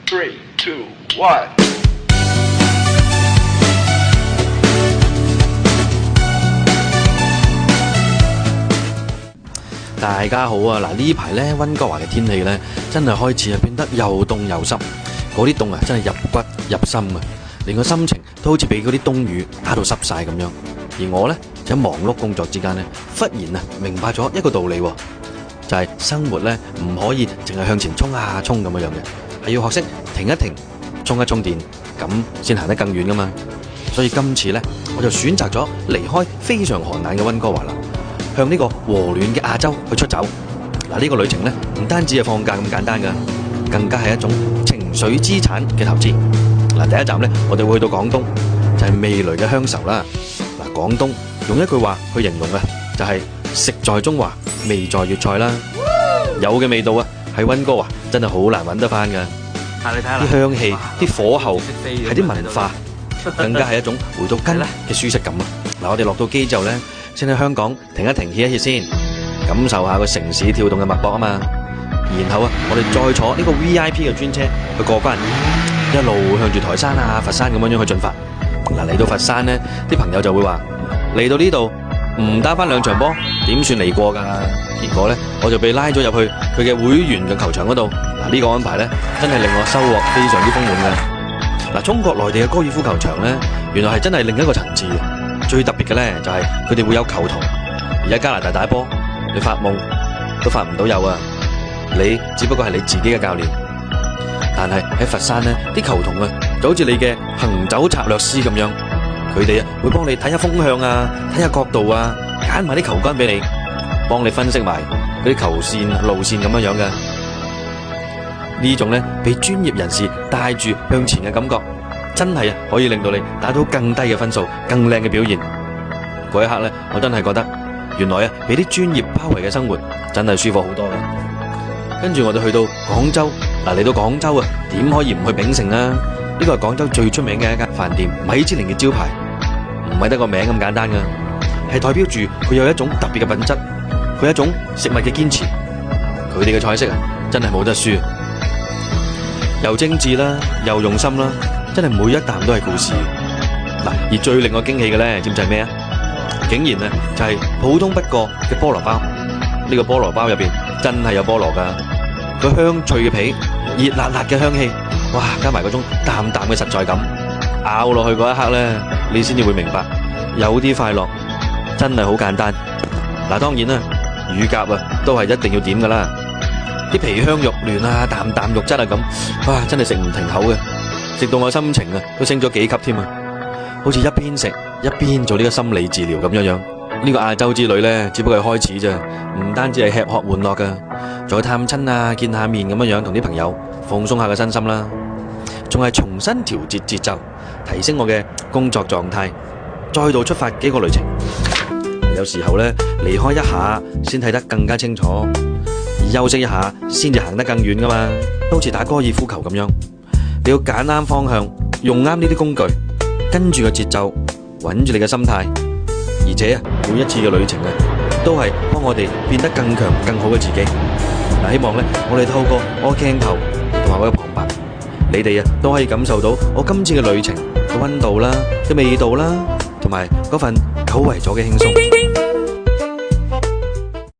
3, 2, 1。大家好啊！嗱，呢排咧溫哥華嘅天氣咧，真係開始變得又凍又濕，嗰啲凍啊真係入骨入心啊，連個心情都好似俾嗰啲冬雨打到濕晒咁樣。而我咧就喺忙碌工作之間咧，忽然啊明白咗一個道理，就係生活咧唔可以淨係向前衝啊衝咁樣嘅，係要學識停一停，充一充電，咁先行得更遠噶嘛。所以今次咧，我就選擇咗離開非常寒冷嘅溫哥華啦，向呢個和暖嘅亞洲去出走。嗱，呢個旅程咧唔單止係放假咁簡單噶，更加係一種情緒資產嘅投資。嗱，第一站咧，我哋會去到廣東，就係味蕾嘅鄉愁啦。嗱，廣東用一句話去形容啊，就係食在中華，味在粵菜啦。有嘅味道啊，喺溫哥華真係好難揾得翻噶。你睇下啲香氣、啲火候，係啲文化，更加係一種回到根嘅舒適感啊！嗱，我哋落到機之後咧，先喺香港停一停歇一歇先，感受下個城市跳動嘅脈搏啊嘛。然後啊，我哋再坐呢個 VIP 嘅專車去過關，一路向住台山啊、佛山咁樣去進發。嗱，嚟到佛山咧，啲朋友就會話嚟到呢度唔打翻兩場波，點算嚟過㗎？結果咧，我就被拉咗入去佢嘅會員嘅球場嗰度。嗱，呢個安排咧，真係令我收穫非常之豐滿嘅。嗱，中國內地嘅高爾夫球場咧，原來係真係另一個層次嘅。最特別嘅咧，就係佢哋會有球童。而家加拿大打波，你發夢都發唔到有啊！你只不過係你自己嘅教練。但係喺佛山咧，啲球童啊，就好似你嘅行走策略師咁樣，佢哋啊會幫你睇下風向啊，睇下角度啊，揀埋啲球桿俾你，幫你分析埋嗰啲球線路線咁樣嘅。呢種咧被專業人士帶住向前嘅感覺，真係啊可以令到你打到更低嘅分數，更靚嘅表現。嗰一刻咧，我真係覺得原來啊俾啲專業包圍嘅生活真係舒服好多嘅。跟住我哋去到廣州，嗱，嚟到廣州啊，點可以唔去炳城啊？呢個係廣州最出名嘅一間飯店，米芝蓮嘅招牌，唔係得個名咁簡單噶，係代表住佢有一種特別嘅品質，佢有一種食物嘅堅持，佢哋嘅菜式啊真係冇得輸。又精緻啦，又用心啦，真係每一啖都係故事。嗱，而最令我驚喜嘅咧，知唔知係咩啊？竟然啊，就係普通不過嘅菠蘿包。呢個菠蘿包入邊真係有菠蘿噶，佢香脆嘅皮，熱辣辣嘅香氣，哇！加埋嗰種淡淡嘅實在感，咬落去嗰一刻咧，你先至會明白，有啲快樂真係好簡單。嗱，當然啦，乳鴿啊，都係一定要點噶啦。啲皮香肉嫩啊，啖啖肉質啊咁，哇！真係食唔停口嘅，食到我心情啊都升咗幾級添啊！好似一邊食一邊做呢個心理治療咁樣樣。呢個亞洲之旅呢，只不過係開始啫，唔單止係吃喝玩樂噶，仲有探親啊、見下面咁樣樣，同啲朋友放鬆下個身心啦，仲係重新調節節奏，提升我嘅工作狀態，再度出發幾個旅程。有時候呢，離開一下先睇得更加清楚。休息一下，先至行得更遠噶嘛，都好似打高爾夫球咁樣，你要揀啱方向，用啱呢啲工具，跟住個節奏，穩住你嘅心態，而且啊，每一次嘅旅程啊，都係幫我哋變得更強、更好嘅自己。嗱，希望咧，我哋透過我嘅鏡頭同埋我嘅旁白，你哋啊都可以感受到我今次嘅旅程嘅溫度啦、嘅味道啦，同埋嗰份久違咗嘅輕鬆。